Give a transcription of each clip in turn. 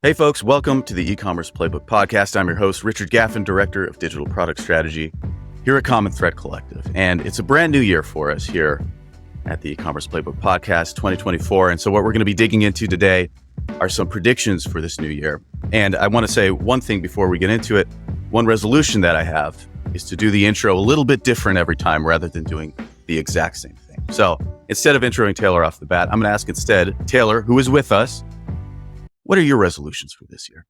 Hey folks, welcome to the E-commerce Playbook podcast. I'm your host, Richard Gaffin, Director of Digital Product Strategy here at Common Thread Collective. And it's a brand new year for us here at the E-commerce Playbook podcast 2024. And so what we're going to be digging into today are some predictions for this new year. And I want to say one thing before we get into it. One resolution that I have is to do the intro a little bit different every time rather than doing the exact same thing. So instead of introing Taylor off the bat, I'm going to ask instead Taylor, who is with us, what are your resolutions for this year?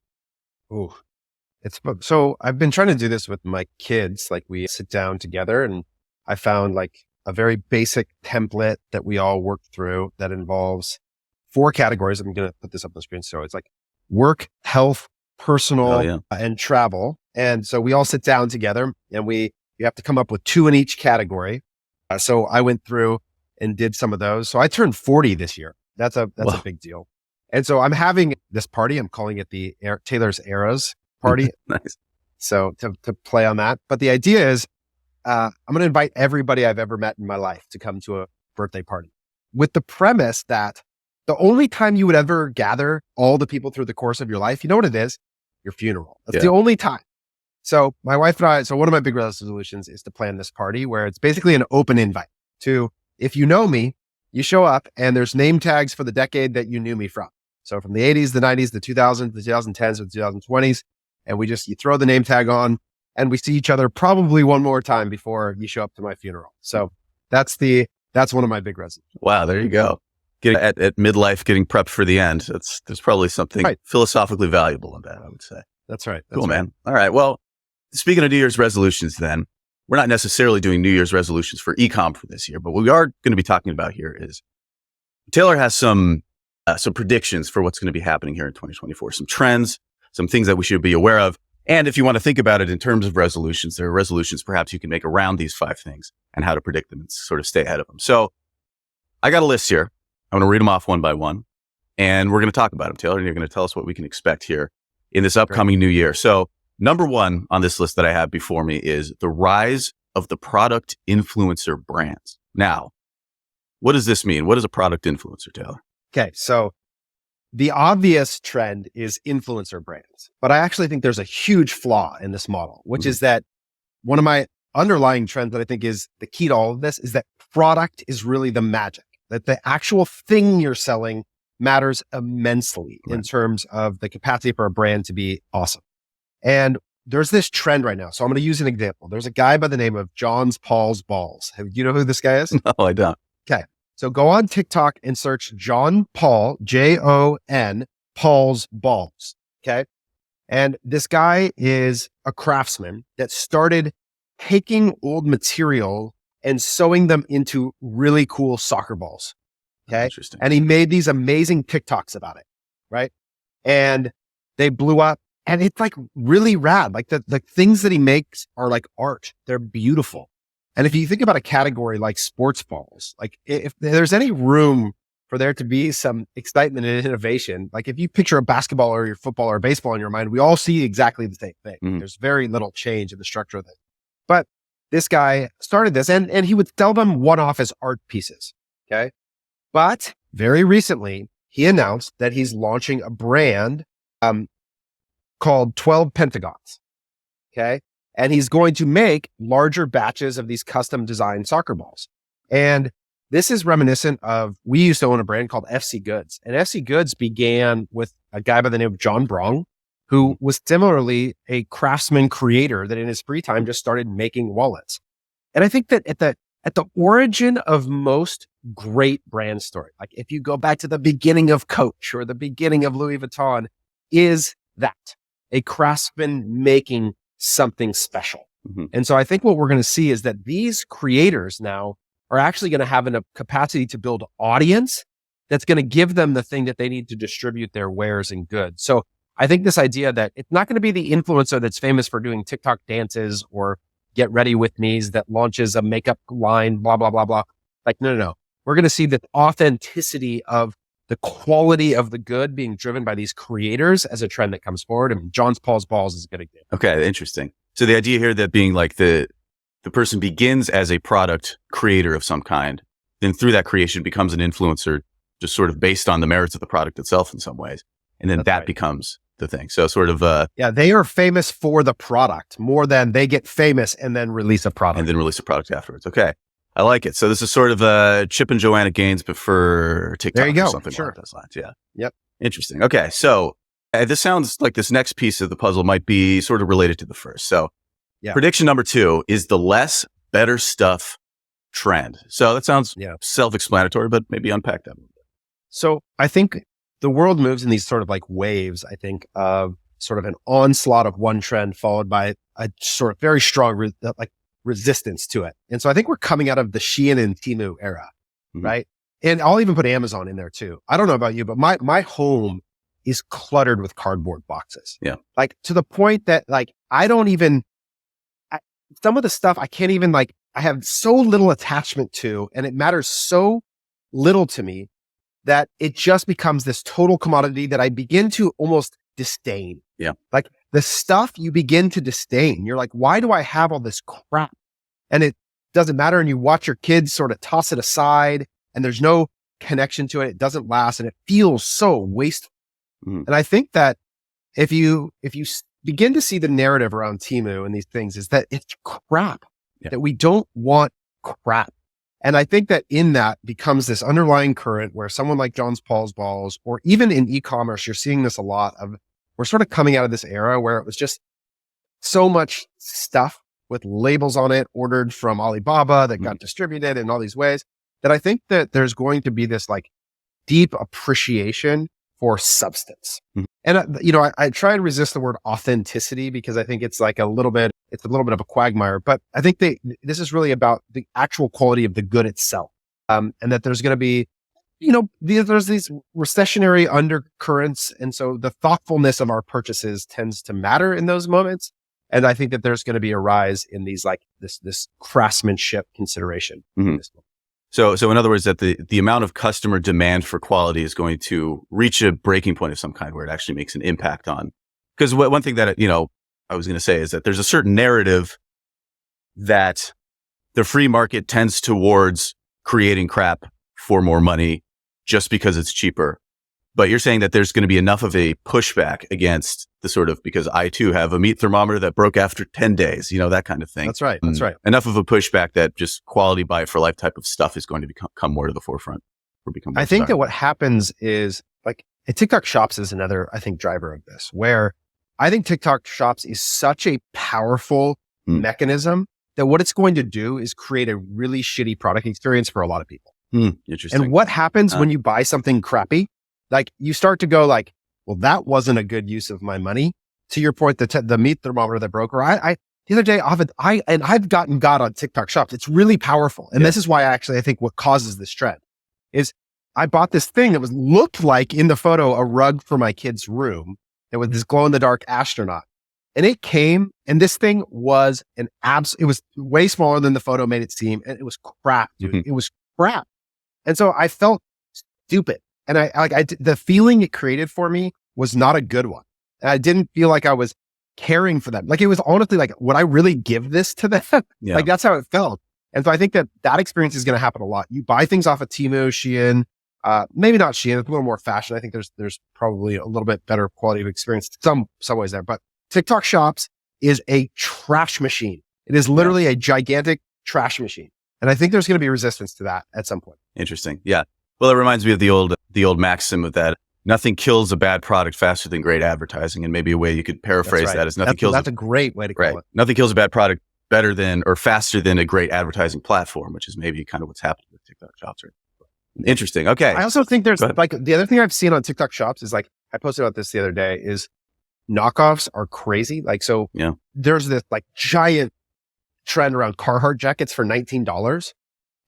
Ooh, so I've been trying to do this with my kids. Like we sit down together and I found like a very basic template that we all work through that involves 4 categories. I'm going to put this up on the screen. So it's like work, health, personal, and travel. And so we all sit down together and you have to come up with 2 in each category. So I went through and did some of those. So I turned 40 this year. That's a big deal. And so I'm having this party. I'm calling it the Taylor's Eras party. Nice. So to play on that. But the idea is I'm going to invite everybody I've ever met in my life to come to a birthday party with the premise that the only time you would ever gather all the people through the course of your life, you know what it is? Your funeral. That's the only time. So my wife and I, one of my big resolutions is to plan this party where it's basically an open invite to, if you know me, you show up and there's name tags for the decade that you knew me from. So from the 80s, the 90s, the 2000s, the 2010s, the 2020s, and you throw the name tag on and we see each other probably one more time before you show up to my funeral. So that's one of my big resolutions. Wow, there you go. Getting at midlife, getting prepped for the end. There's probably something philosophically valuable in that, I would say. That's right. Cool, man. All right. Well, speaking of New Year's resolutions then, we're not necessarily doing New Year's resolutions for e-com for this year, but what we are going to be talking about here is Taylor has some predictions for what's going to be happening here in 2024, some trends, some things that we should be aware of. And if you want to think about it in terms of resolutions, there are resolutions perhaps you can make around these 5 things and how to predict them and sort of stay ahead of them. So I got a list here. I'm going to read them off one by one and we're going to talk about them, Taylor, and you're going to tell us what we can expect here in this upcoming new year. So number 1 on this list that I have before me is the rise of the product influencer brands. Now, what does this mean? What is a product influencer, Taylor? Okay, so the obvious trend is influencer brands, but I actually think there's a huge flaw in this model, which is that one of my underlying trends that I think is the key to all of this is that product is really the magic, that the actual thing you're selling matters immensely in terms of the capacity for a brand to be awesome. And there's this trend right now. So I'm going to use an example. There's a guy by the name of Paul's Balls. Do you know who this guy is? No, I don't. Okay. So go on TikTok and search John Paul, Jon, Paul's Balls. Okay. And this guy is a craftsman that started taking old material and sewing them into really cool soccer balls. Okay. Interesting. And he made these amazing TikToks about it. Right. And they blew up and it's like really rad. Like the things that he makes are like art. They're beautiful. And if you think about a category like sports balls, like if there's any room for there to be some excitement and innovation, like if you picture a basketball or your football or baseball in your mind, we all see exactly the same thing. There's very little change in the structure of it. But this guy started this and he would sell them one-off as art pieces. Okay. But very recently, he announced that he's launching a brand called 12 Pentagons. Okay. And he's going to make larger batches of these custom designed soccer balls. And this is reminiscent of, we used to own a brand called FC Goods. And FC Goods began with a guy by the name of John Brong, who was similarly a craftsman creator that in his free time just started making wallets. And I think that at the origin of most great brand story, like if you go back to the beginning of Coach or the beginning of Louis Vuitton, is that a craftsman making something special. And so I think what we're going to see is that these creators now are actually going to have a capacity to build audience that's going to give them the thing that they need to distribute their wares and goods. So I think this idea that it's not going to be the influencer that's famous for doing TikTok dances or get ready with me's that launches a makeup line, blah, blah, blah, blah. Like, no. We're going to see the authenticity of the quality of the good being driven by these creators as a trend that comes forward. And Paul's Balls is a good example. Okay, interesting. So the idea here that being like the person begins as a product creator of some kind, then through that creation becomes an influencer just sort of based on the merits of the product itself in some ways. And then That's that right. becomes the thing. So sort of, Yeah, they are famous for the product more than they get famous and then release a product. and then release a product afterwards. Okay. I like it. So this is sort of a Chip and Joanna Gaines, but for TikTok There you go. or something Sure. along those lines. Yeah. Yep. Interesting. Okay. So this sounds like this next piece of the puzzle might be sort of related to the first. So Yeah. prediction number 2 is the less better stuff trend. So that sounds self-explanatory, but maybe unpack that a little bit. So I think the world moves in these sort of like waves, I think, of sort of an onslaught of one trend followed by a sort of very strong resistance to it. And so I think we're coming out of the Shein and Temu era, right? And I'll even put Amazon in there too. I don't know about you, but my home is cluttered with cardboard boxes. Yeah. Like to the point that like, some of the stuff I can't even I have so little attachment to, and it matters so little to me that it just becomes this total commodity that I begin to almost disdain. Yeah. Like the stuff you begin to disdain. You're like, why do I have all this crap? And it doesn't matter. And you watch your kids sort of toss it aside and there's no connection to it. It doesn't last and it feels so wasteful. And I think that if you begin to see the narrative around Temu and these things is that it's crap, that we don't want crap. And I think that in that becomes this underlying current where someone like John's Paul's Balls, or even in e-commerce, you're seeing this a lot of, we're sort of coming out of this era where it was just so much stuff with labels on it ordered from Alibaba that got distributed in all these ways that I think that there's going to be this like deep appreciation for substance. And, I try and resist the word authenticity because I think it's like it's a little bit of a quagmire, but I think this is really about the actual quality of the good itself. And that there's going to be, there's these recessionary undercurrents. And so the thoughtfulness of our purchases tends to matter in those moments. And I think that there's going to be a rise in these like this craftsmanship consideration. So in other words, that the amount of customer demand for quality is going to reach a breaking point of some kind where it actually makes an impact on. Because one thing that, I was going to say is that there's a certain narrative that the free market tends towards creating crap for more money just because it's cheaper. But you're saying that there's going to be enough of a pushback against the sort of, because I too have a meat thermometer that broke after 10 days, that kind of thing. That's right. That's right. Enough of a pushback that just quality buy for life type of stuff is going to come more to the forefront. I think that what happens is like TikTok Shops is another, I think, driver of this, where I think TikTok Shops is such a powerful mechanism that what it's going to do is create a really shitty product experience for a lot of people. Interesting. And what happens when you buy something crappy? Like you start to go like, well, that wasn't a good use of my money. To your point, the meat thermometer that broke, or the other day, I've gotten God on TikTok Shops. It's really powerful. And this is why I think what causes this trend is I bought this thing that looked like in the photo, a rug for my kid's room. It was this glow in the dark astronaut. And it came, and this thing was it was way smaller than the photo made it seem. And it was crap, dude. It was crap. And so I felt stupid. And the feeling it created for me was not a good one. And I didn't feel like I was caring for them. Like it was honestly like, would I really give this to them? Yeah. Like that's how it felt. And so I think that experience is going to happen a lot. You buy things off of Temu, Shein, maybe not Shein, it's a little more fashion. I think there's probably a little bit better quality of experience, some ways there, but TikTok Shops is a trash machine. It is literally a gigantic trash machine. And I think there's going to be resistance to that at some point. Interesting. Yeah. Well, it reminds me of the old maxim of that nothing kills a bad product faster than great advertising. And maybe a way you could paraphrase that is that's a great way to call it. Nothing kills a bad product better than or faster than a great advertising platform, which is maybe kind of what's happened with TikTok Shops. Right? Interesting. Okay. I also think there's like the other thing I've seen on TikTok Shops is like, I posted about this the other day, is knockoffs are crazy. Like, so there's this like giant trend around Carhartt jackets for $19.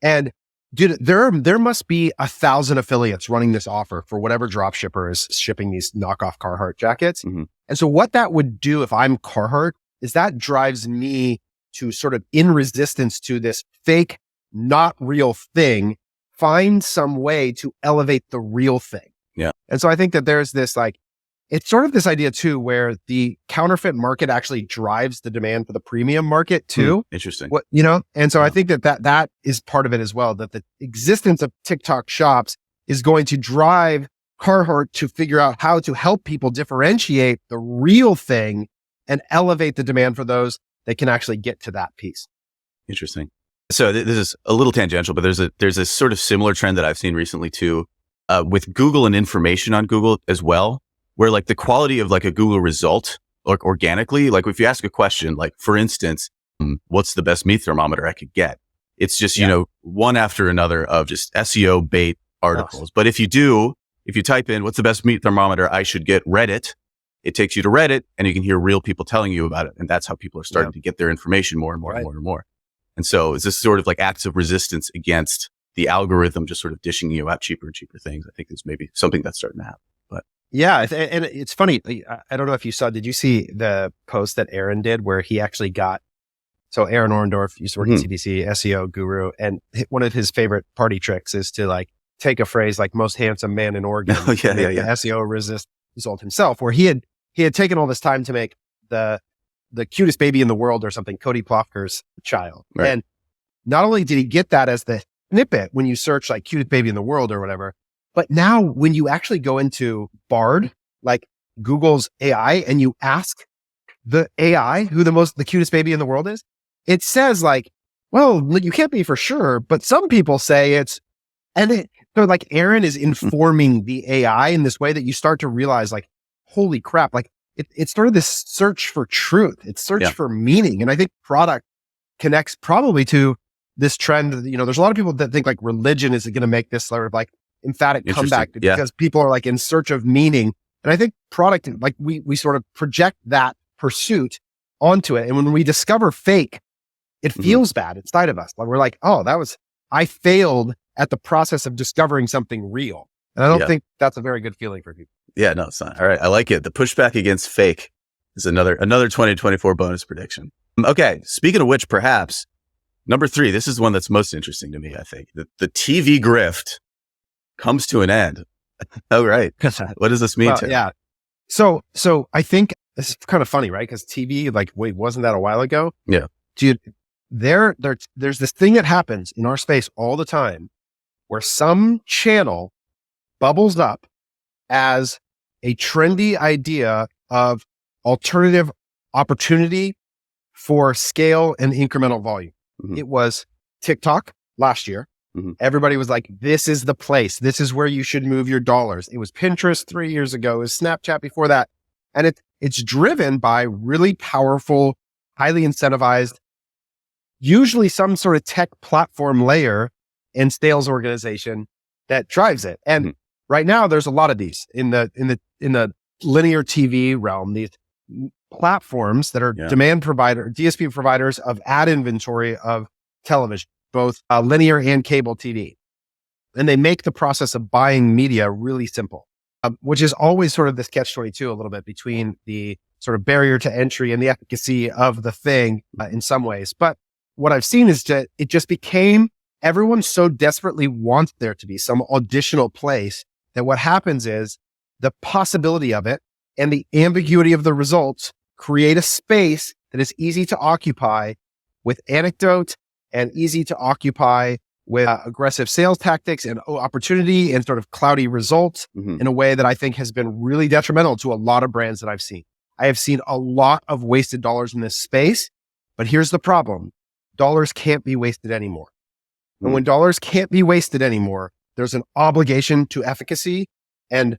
And dude, there must be 1,000 affiliates running this offer for whatever drop shipper is shipping these knockoff Carhartt jackets. And so what that would do if I'm Carhartt is that drives me to sort of in resistance to this fake, not real thing, find some way to elevate the real thing. Yeah. And so I think that there's this like, it's sort of this idea too, where the counterfeit market actually drives the demand for the premium market too. Interesting. And so I think that is part of it as well, that the existence of TikTok Shops is going to drive Carhartt to figure out how to help people differentiate the real thing and elevate the demand for those that can actually get to that piece. Interesting. So this is a little tangential, but there's a sort of similar trend that I've seen recently too, with Google and information on Google as well, where like the quality of like a Google result, like organically, like if you ask a question, like for instance, what's the best meat thermometer I could get? It's just, one after another of just SEO bait articles. But if you type in what's the best meat thermometer I should get, Reddit, it takes you to Reddit and you can hear real people telling you about it. And that's how people are starting to get their information more and more and more and more. And so is this sort of like acts of resistance against the algorithm just sort of dishing you out cheaper and cheaper things? I think is maybe something that's starting to happen. But yeah, and it's funny. I don't know if you saw, did you see the post that Aaron did where he actually got, so Aaron Orendorff used to work at CBC, SEO guru, and one of his favorite party tricks is to like take a phrase like most handsome man in Oregon, the SEO result himself, where he had taken all this time to make the cutest baby in the world or something, Cody Plofker's child. Right. And not only did he get that as the snippet when you search like cutest baby in the world or whatever, but now when you actually go into Bard, like Google's AI, and you ask the AI who the cutest baby in the world is, it says like, well, you can't be for sure, but some people say it's, so like Aaron is informing the AI in this way that you start to realize like, holy crap, like it started this search for truth. It's search for meaning. And I think product connects probably to this trend. There's a lot of people that think like religion is going to make this sort of like emphatic comeback because people are like in search of meaning. And I think product, like we sort of project that pursuit onto it. And when we discover fake, it feels bad inside of us. Like we're like, oh, I failed at the process of discovering something real. And I don't think that's a very good feeling for people. Yeah, no, it's not. All right. I like it. The pushback against fake is another 2024 bonus prediction. Okay. Speaking of which, perhaps number 3, this is one that's most interesting to me, I think. The TV grift comes to an end. Oh, right. What does this mean to you? Yeah. So I think this is kind of funny, right? Because TV, like, wait, wasn't that a while ago? Yeah. Dude, there's this thing that happens in our space all the time where some channel bubbles up as a trendy idea of alternative opportunity for scale and incremental volume. It was TikTok last year. Everybody was like, this is the place. This is where you should move your dollars. It was Pinterest 3 years ago. It was Snapchat before that. And it's driven by really powerful, highly incentivized, usually some sort of tech platform layer and sales organization that drives it. And right now, there's a lot of these in the linear TV realm. These platforms that are demand provider, DSP providers of ad inventory of television, both linear and cable TV, and they make the process of buying media really simple, which is always sort of this catch-22 a little bit between the sort of barrier to entry and the efficacy of the thing in some ways. But what I've seen is that it just became everyone so desperately wants there to be some additional place that what happens is the possibility of it and the ambiguity of the results create a space that is easy to occupy with anecdote and easy to occupy with aggressive sales tactics and opportunity and sort of cloudy results in a way that I think has been really detrimental to a lot of brands that I've seen. I have seen a lot of wasted dollars in this space, but here's the problem. Dollars can't be wasted anymore. And when dollars can't be wasted anymore, there's an obligation to efficacy, and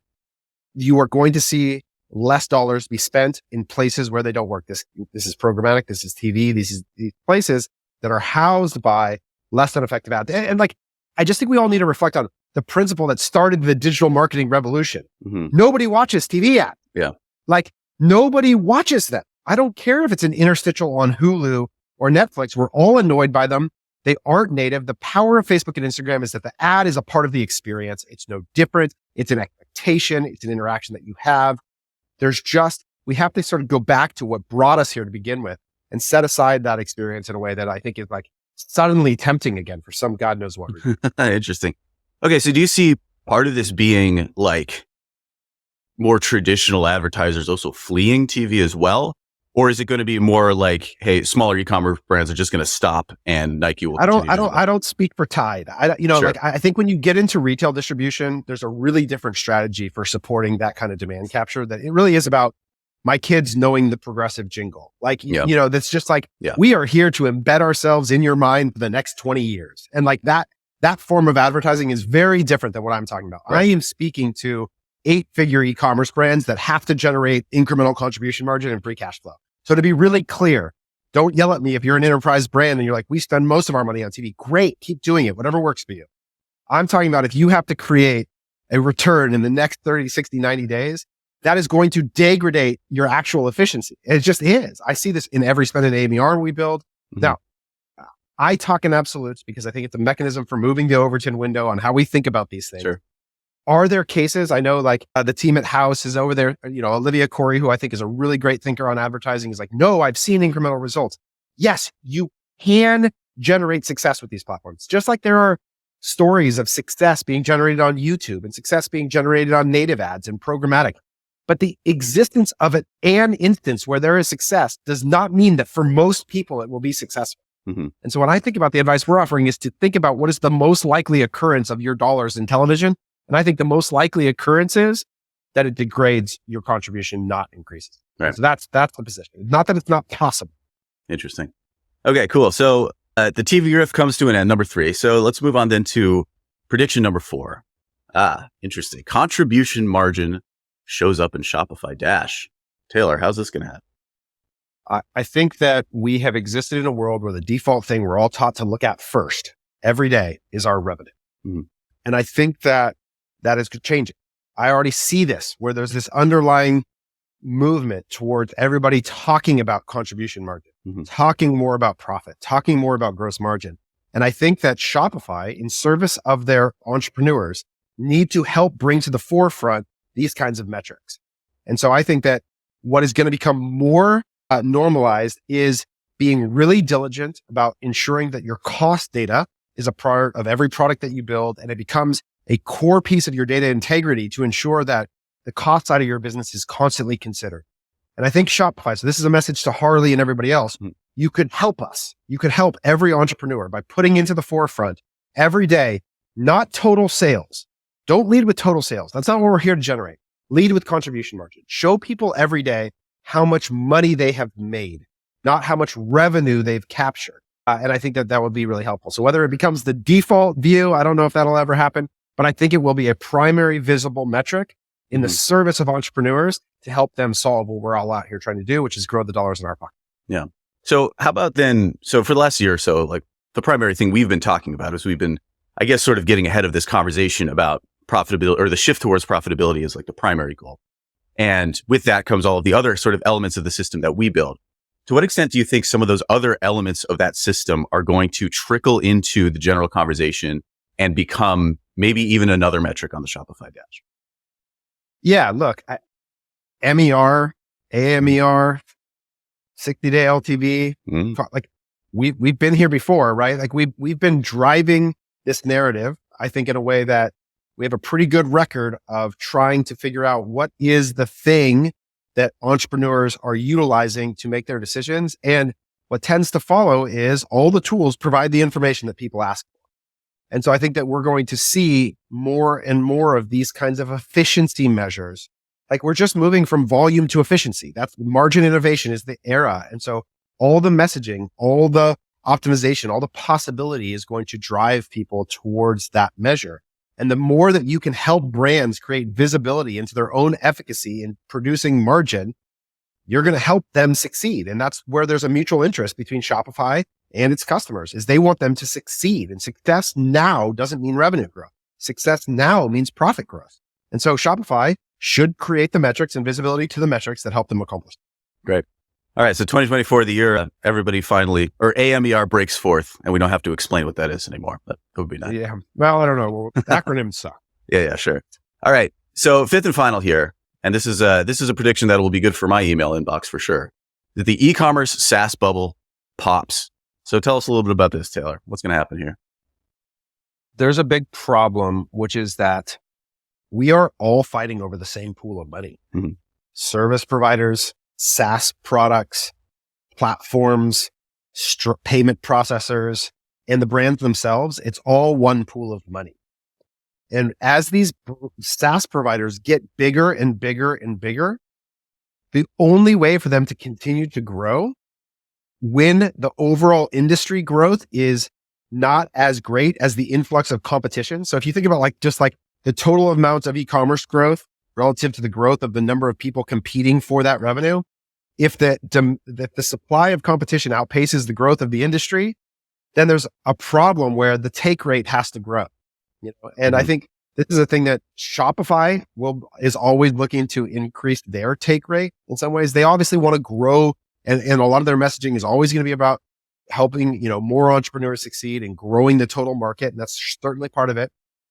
you are going to see less dollars be spent in places where they don't work. This is programmatic. This is TV. These places that are housed by less than effective ads. And like, I just think we all need to reflect on the principle that started the digital marketing revolution. Nobody watches TV ads. Yeah. Like nobody watches them. I don't care if it's an interstitial on Hulu or Netflix. We're all annoyed by them. They aren't native. The power of Facebook and Instagram is that the ad is a part of the experience. It's no different. It's an expectation. It's an interaction that you have. We have to sort of go back to what brought us here to begin with and set aside that experience in a way that I think is like suddenly tempting again for some God knows what reason. Interesting. Okay. So do you see part of this being like more traditional advertisers also fleeing TV as well? Or is it going to be more like, hey, smaller e-commerce brands are just going to stop and Nike will continue to do that? I don't speak for Tide. Sure. I think when you get into retail distribution, there's a really different strategy for supporting that kind of demand capture, that it really is about my kids knowing the Progressive jingle. Like, that's just like, we are here to embed ourselves in your mind for the next 20 years. And like that form of advertising is very different than what I'm talking about. Right. I am speaking to 8-figure e-commerce brands that have to generate incremental contribution margin and free cash flow. So to be really clear, don't yell at me if you're an enterprise brand and you're like, we spend most of our money on TV. Great. Keep doing it. Whatever works for you. I'm talking about if you have to create a return in the next 30, 60, 90 days, that is going to degrade your actual efficiency. It just is. I see this in every spend and AMER we build. Mm-hmm. Now, I talk in absolutes because I think it's a mechanism for moving the Overton window on how we think about these things. Sure. Are there cases? I know like the team at House is over there, Olivia Corey, who I think is a really great thinker on advertising, is like, no, I've seen incremental results. Yes, you can generate success with these platforms. Just like there are stories of success being generated on YouTube and success being generated on native ads and programmatic. But the existence of an instance where there is success does not mean that for most people it will be successful. Mm-hmm. And so when I think about the advice we're offering is to think about what is the most likely occurrence of your dollars in television. And I think the most likely occurrence is that it degrades your contribution, not increases. Right. So that's the position. Not that it's not possible. Interesting. Okay, cool. So the TV grift comes to an end, number 3. So let's move on then to prediction number 4. Interesting. Contribution margin shows up in Shopify Dash. Taylor, how's this going to happen? I think that we have existed in a world where the default thing we're all taught to look at first every day is our revenue. Mm-hmm. And I think that is changing. I already see this where there's this underlying movement towards everybody talking about contribution margin, mm-hmm. talking more about profit, talking more about gross margin. And I think that Shopify, in service of their entrepreneurs, need to help bring to the forefront these kinds of metrics. And so I think that what is going to become more normalized is being really diligent about ensuring that your cost data is a part of every product that you build, and it becomes a core piece of your data integrity to ensure that the cost side of your business is constantly considered. And I think Shopify, so this is a message to Harley and everybody else, you could help us. You could help every entrepreneur by putting into the forefront every day, not total sales. Don't lead with total sales. That's not what we're here to generate. Lead with contribution margin. Show people every day how much money they have made, not how much revenue they've captured. And I think that would be really helpful. So whether it becomes the default view, I don't know if that'll ever happen, but I think it will be a primary visible metric in the service of entrepreneurs to help them solve what we're all out here trying to do, which is grow the dollars in our pocket. Yeah. So how about then, so for the last year or so, like the primary thing we've been talking about is we've been, I guess, sort of getting ahead of this conversation about profitability, or the shift towards profitability is like the primary goal. And with that comes all of the other sort of elements of the system that we build. To what extent do you think some of those other elements of that system are going to trickle into the general conversation and become maybe even another metric on the Shopify Dash? Yeah, look, MER, AMER, 60-day LTV, like we've been here before, right? Like we've been driving this narrative, I think, in a way that we have a pretty good record of trying to figure out what is the thing that entrepreneurs are utilizing to make their decisions. And what tends to follow is all the tools provide the information that people ask for. And so I think that we're going to see more and more of these kinds of efficiency measures. Like we're just moving from volume to efficiency. That's margin innovation is the era. And so all the messaging, all the optimization, all the possibility is going to drive people towards that measure. And the more that you can help brands create visibility into their own efficacy in producing margin, you're going to help them succeed. And that's where there's a mutual interest between Shopify and its customers, is they want them to succeed. And success now doesn't mean revenue growth. Success now means profit growth. And so Shopify should create the metrics and visibility to the metrics that help them accomplish. Great. All right. So 2024, the year everybody finally, or AMER breaks forth, and we don't have to explain what that is anymore, but it would be nice. Yeah. Well, I don't know. Acronyms suck. Yeah, sure. All right. So fifth and final here, and this is a prediction that will be good for my email inbox for sure, that the e-commerce SaaS bubble pops. So tell us a little bit about this, Taylor. What's going to happen here? There's a big problem, which is that we are all fighting over the same pool of money. Mm-hmm. Service providers, SaaS products, platforms, payment processors, and the brands themselves, it's all one pool of money. And as these SaaS providers get bigger and bigger and bigger, the only way for them to continue to grow when the overall industry growth is not as great as the influx of competition. So if you think about just the total amount of e-commerce growth relative to the growth of the number of people competing for that revenue, if the supply of competition outpaces the growth of the industry, then there's a problem where the take rate has to grow. And I think this is a thing that Shopify is always looking to increase their take rate. In some ways, they obviously want to grow, and a lot of their messaging is always going to be about helping more entrepreneurs succeed and growing the total market, and that's certainly part of it.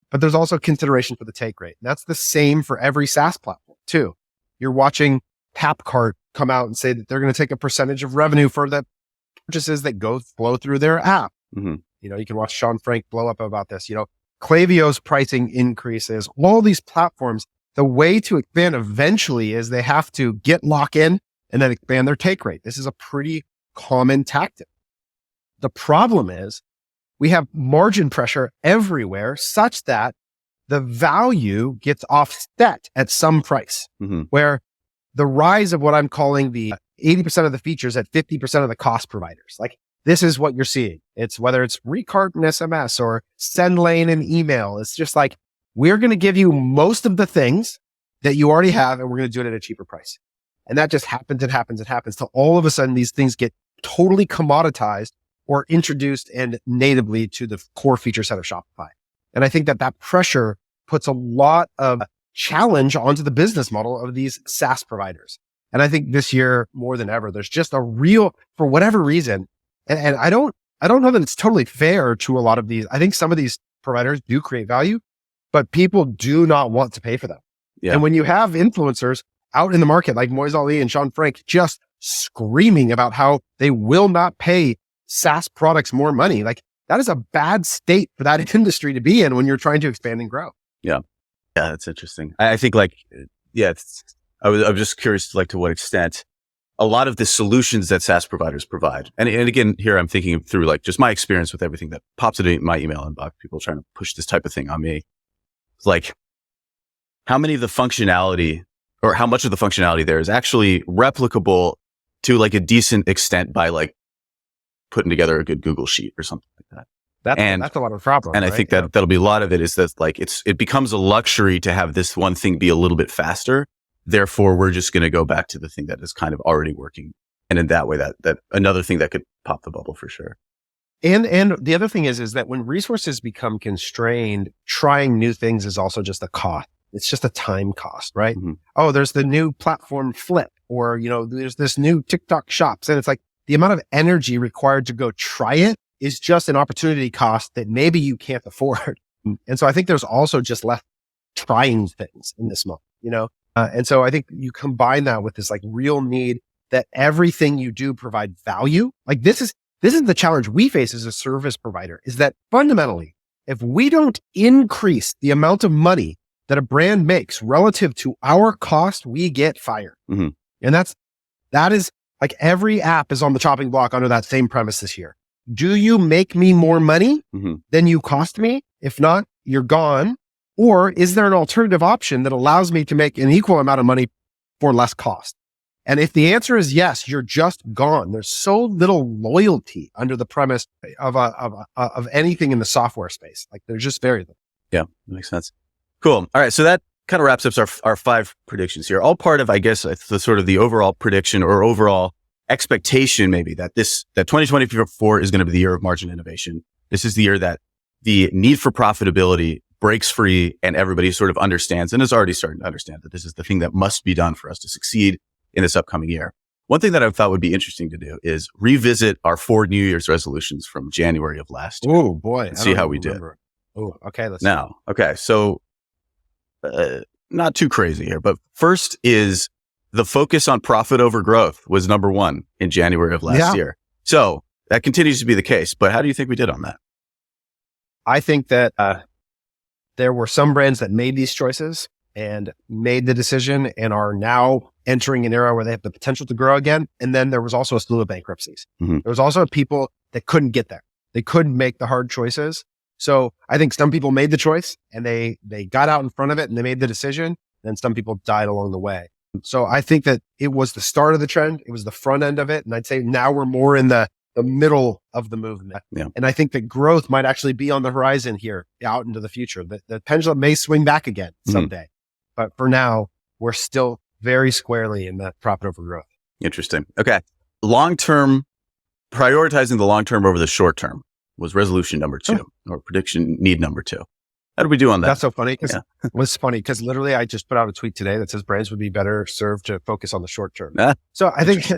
But there's also consideration for the take rate. And that's the same for every SaaS platform too. You're watching Tapcart come out and say that they're going to take a percentage of revenue for the purchases that flow through their app. Mm-hmm. You can watch Sean Frank blow up about this. Klaviyo's pricing increases. All these platforms, the way to expand eventually is they have to get lock in and then expand their take rate. This is a pretty common tactic. The problem is we have margin pressure everywhere such that the value gets offset at some price, where the rise of what I'm calling the 80% of the features at 50% of the cost providers. This is what you're seeing. It's whether it's Recart and SMS or Send Lane and email. It's just we're going to give you most of the things that you already have, and we're going to do it at a cheaper price. And that just happens and happens and happens till all of a sudden these things get totally commoditized or introduced and natively to the core feature set of Shopify. And I think that pressure puts a lot of challenge onto the business model of these SaaS providers. And I think this year more than ever, there's just a real, for whatever reason, and I don't know that it's totally fair to a lot of these. I think some of these providers do create value, but people do not want to pay for them. Yeah. And when you have influencers out in the market like Moise Ali and Sean Frank just screaming about how they will not pay SaaS products more money, that is a bad state for that industry to be in when you're trying to expand and grow. Yeah. Yeah, that's interesting. I think I was just curious to what extent a lot of the solutions that SaaS providers provide. And again, here I'm thinking through just my experience with everything that pops into my email inbox, people trying to push this type of thing on me. It's how many of the functionality or how much of the functionality there is actually replicable to a decent extent by putting together a good Google sheet or something like that. That's a lot of problem. And I think that'll be a lot of it is that it becomes a luxury to have this one thing be a little bit faster. Therefore, we're just going to go back to the thing that is kind of already working. And in that way, that another thing that could pop the bubble for sure. And the other thing is that when resources become constrained, trying new things is also just a cost. It's just a time cost, right? Mm-hmm. Oh, there's the new platform Flip, or, there's this new TikTok shops. And it's the amount of energy required to go try it is just an opportunity cost that maybe you can't afford. And so I think there's also just less trying things in this moment, and so I think you combine that with this real need that everything you do provide value. This is the challenge we face as a service provider, is that fundamentally, if we don't increase the amount of money that a brand makes relative to our cost, we get fired. Mm-hmm. And that is every app is on the chopping block under that same premise this year. Do you make me more money than you cost me? If not, you're gone. Or is there an alternative option that allows me to make an equal amount of money for less cost? And if the answer is yes, you're just gone. There's so little loyalty under the premise of anything in the software space. There's just very little. Yeah, that makes sense. Cool. All right. So that kind of wraps up our 5 predictions here. All part of, I guess, the sort of the overall prediction or overall expectation maybe that 2024 is going to be the year of margin innovation. This is the year that the need for profitability breaks free and everybody sort of understands and is already starting to understand that this is the thing that must be done for us to succeed in this upcoming year. One thing that I thought would be interesting to do is revisit our 4 New Year's resolutions from January of last year. Oh boy. And see how we did. Oh, okay. Okay. So, not too crazy here, but first is the focus on profit over growth was number 1 in January of last year. So that continues to be the case, but how do you think we did on that? I think that, there were some brands that made these choices and made the decision and are now entering an era where they have the potential to grow again. And then there was also a slew of bankruptcies. Mm-hmm. There was also people that couldn't get there. They couldn't make the hard choices. So I think some people made the choice and they got out in front of it and they made the decision. Then some people died along the way. So I think that it was the start of the trend. It was the front end of it. And I'd say now we're more in the middle of the movement. Yeah. And I think that growth might actually be on the horizon here out into the future. The pendulum may swing back again someday. But for now, we're still very squarely in that profit over growth. Interesting. Okay. Long-term, prioritizing the long-term over the short-term was resolution number 2 or prediction need number 2. How do we do on that? That's so funny. It was funny because literally I just put out a tweet today that says brands would be better served to focus on the short term. So I think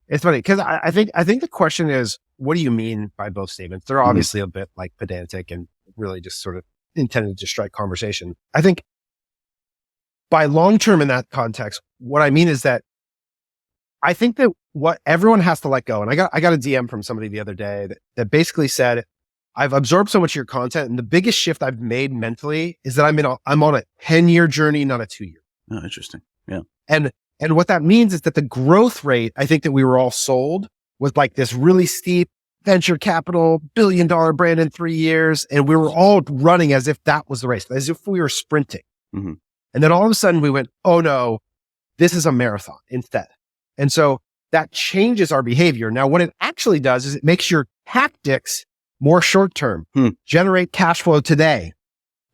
it's funny because I think the question is, what do you mean by both statements? They're obviously a bit like pedantic and really just sort of intended to strike conversation. I think by long term in that context, what I mean is that I think that what everyone has to let go. And I got a DM from somebody the other day that basically said, I've absorbed so much of your content, and the biggest shift I've made mentally is that I'm on a 10-year journey, not a 2-year. Oh, interesting. Yeah. And what that means is that the growth rate, I think that we were all sold was like this really steep venture capital, $1 billion brand in 3 years. And we were all running as if that was the race, as if we were sprinting. Mm-hmm. And then all of a sudden we went, oh no, this is a marathon instead. And so that changes our behavior. Now, what it actually does is it makes your tactics more short-term, generate cash flow today.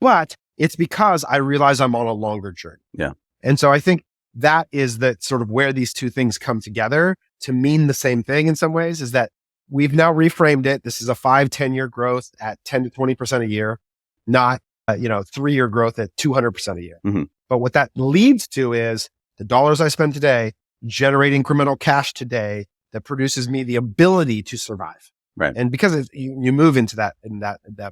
But it's because I realize I'm on a longer journey. Yeah. And so I think that is the sort of where these two things come together to mean the same thing in some ways, is that we've now reframed it. This is a 5-10-year growth at 10 to 20% a year, not 3-year growth at 200% a year. Mm-hmm. But what that leads to is the dollars I spend today generate incremental cash today that produces me the ability to survive. Right. And because you move into that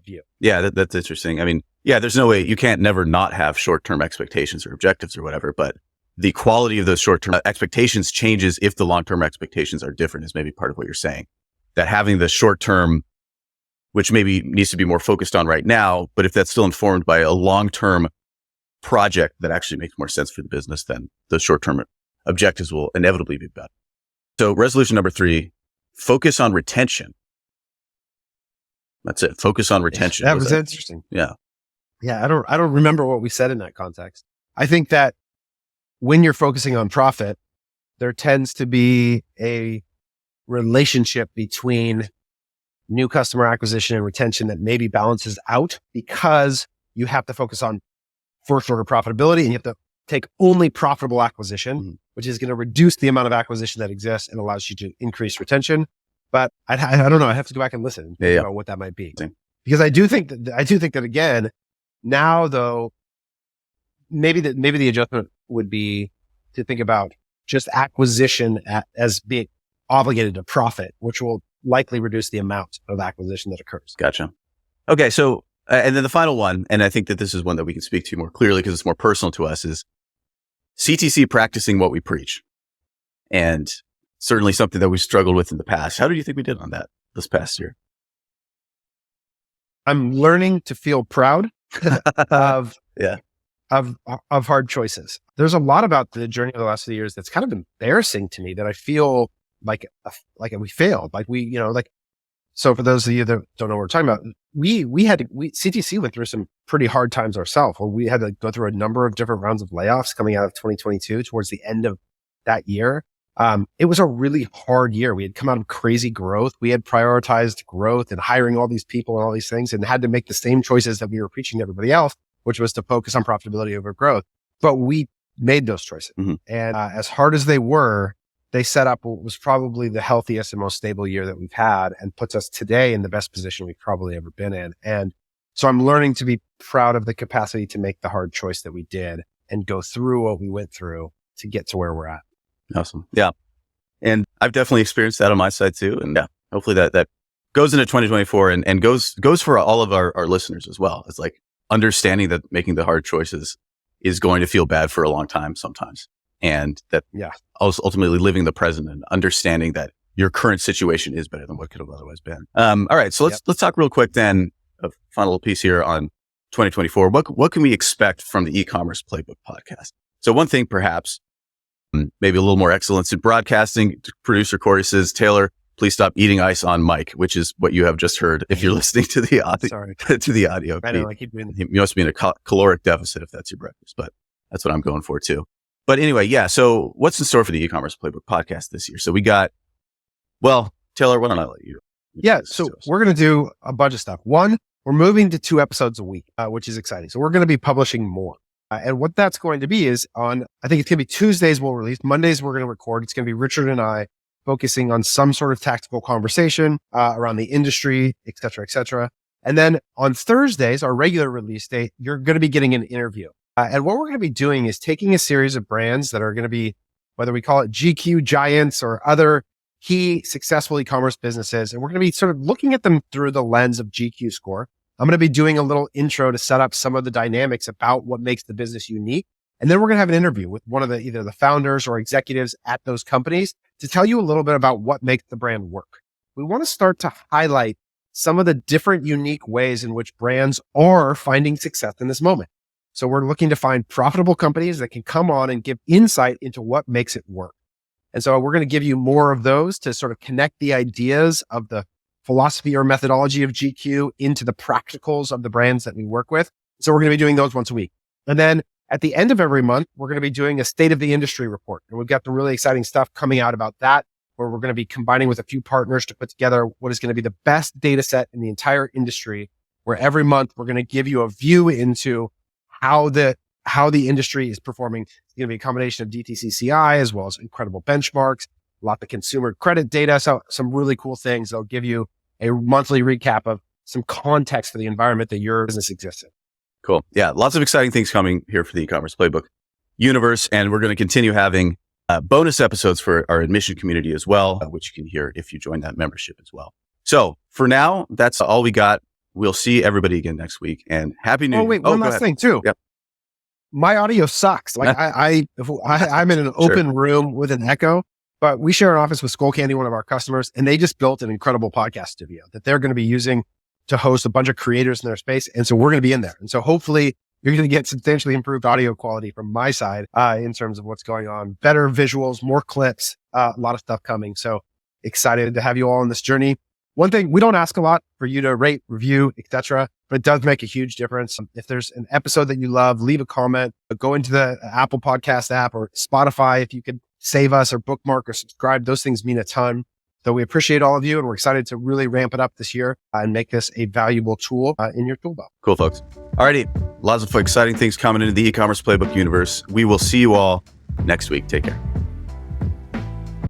view. Yeah, that's interesting. I mean, yeah, there's no way you can't never not have short-term expectations or objectives or whatever, but the quality of those short-term expectations changes if the long-term expectations are different is maybe part of what you're saying. That having the short-term, which maybe needs to be more focused on right now, but if that's still informed by a long-term project that actually makes more sense for the business, then those short-term objectives will inevitably be better. So resolution number 3, focus on retention. That's it. Focus on retention. That was interesting. Yeah. Yeah. I don't remember what we said in that context. I think that when you're focusing on profit, there tends to be a relationship between new customer acquisition and retention that maybe balances out because you have to focus on first order profitability and you have to take only profitable acquisition, which is going to reduce the amount of acquisition that exists and allows you to increase retention. But I don't know. I have to go back and listen and think about what that might be. Because I do think that again, now though, maybe the adjustment would be to think about just acquisition as being obligated to profit, which will likely reduce the amount of acquisition that occurs. Gotcha. Okay. So, and then the final one, and I think that this is one that we can speak to more clearly because it's more personal to us, is CTC practicing what we preach. And certainly something that we struggled with in the past. How do you think we did on that this past year? I'm learning to feel proud of hard choices. There's a lot about the journey of the last few years that's kind of embarrassing to me that I feel like we failed. So for those of you that don't know what we're talking about, CTC went through some pretty hard times ourselves where we had to go through a number of different rounds of layoffs coming out of 2022 towards the end of that year. It was a really hard year. We had come out of crazy growth. We had prioritized growth and hiring all these people and all these things and had to make the same choices that we were preaching to everybody else, which was to focus on profitability over growth. But we made those choices. Mm-hmm. And as hard as they were, they set up what was probably the healthiest and most stable year that we've had and puts us today in the best position we've probably ever been in. And so I'm learning to be proud of the capacity to make the hard choice that we did and go through what we went through to get to where we're at. Awesome. Yeah. And I've definitely experienced that on my side too. And yeah, hopefully that goes into 2024 and goes for all of our listeners as well. It's like understanding that making the hard choices is going to feel bad for a long time sometimes. And that ultimately living the present and understanding that your current situation is better than what could have otherwise been. All right. So let's talk real quick then, a final piece here on 2024, what can we expect from the e-commerce playbook podcast? So one thing, perhaps, maybe a little more excellence in broadcasting. Producer Corey says, Taylor, please stop eating ice on mic, which is what you have just heard if you're listening to the audio. Sorry. To the audio. I know, I keep doing You must be in a caloric deficit if that's your breakfast, but that's what I'm going for too. But anyway, yeah. So what's in store for the e-commerce playbook podcast this year? So we got, well, Taylor, why don't I let you? Yeah. So we're going to do a bunch of stuff. One, we're moving to 2 episodes a week, which is exciting. So we're going to be publishing more. And what that's going to be is I think it's going to be Tuesdays we'll release. Mondays we're going to record. It's going to be Richard and I focusing on some sort of tactical conversation around the industry, et cetera, et cetera. And then on Thursdays, our regular release date, you're going to be getting an interview. And what we're going to be doing is taking a series of brands that are going to be, whether we call it GQ giants or other key successful e-commerce businesses, and we're going to be sort of looking at them through the lens of GQ score. I'm going to be doing a little intro to set up some of the dynamics about what makes the business unique. And then we're going to have an interview with one of either the founders or executives at those companies to tell you a little bit about what makes the brand work. We want to start to highlight some of the different unique ways in which brands are finding success in this moment. So we're looking to find profitable companies that can come on and give insight into what makes it work. And so we're going to give you more of those to sort of connect the ideas of the philosophy or methodology of GQ into the practicals of the brands that we work with. So we're going to be doing those once a week. And then at the end of every month, we're going to be doing a state of the industry report. And we've got some really exciting stuff coming out about that, where we're going to be combining with a few partners to put together what is going to be the best data set in the entire industry, where every month we're going to give you a view into how the industry is performing. It's going to be a combination of DTCCI as well as incredible benchmarks, a lot of consumer credit data. So some really cool things. They'll give you a monthly recap of some context for the environment that your business exists in. Cool. Yeah. Lots of exciting things coming here for the e-commerce playbook universe. And we're going to continue having bonus episodes for our admission community as well, which you can hear if you join that membership as well. So for now, that's all we got. We'll see everybody again next week, and happy New Year. Oh, wait, one last thing too. Yep. My audio sucks. Like I'm in an open room with an echo, but we share an office with Skullcandy, one of our customers, and they just built an incredible podcast studio that they're going to be using to host a bunch of creators in their space. And so we're going to be in there. And so hopefully you're going to get substantially improved audio quality from my side in terms of what's going on, better visuals, more clips, a lot of stuff coming. So excited to have you all on this journey. One thing, we don't ask a lot for you to rate, review, etc., but it does make a huge difference. If there's an episode that you love, leave a comment, go into the Apple Podcast app or Spotify. If you could save us or bookmark or subscribe, those things mean a ton. So we appreciate all of you, and we're excited to really ramp it up this year and make this a valuable tool in your tool belt. Cool, folks. Alrighty. Lots of exciting things coming into the e-commerce playbook universe. We will see you all next week. Take care.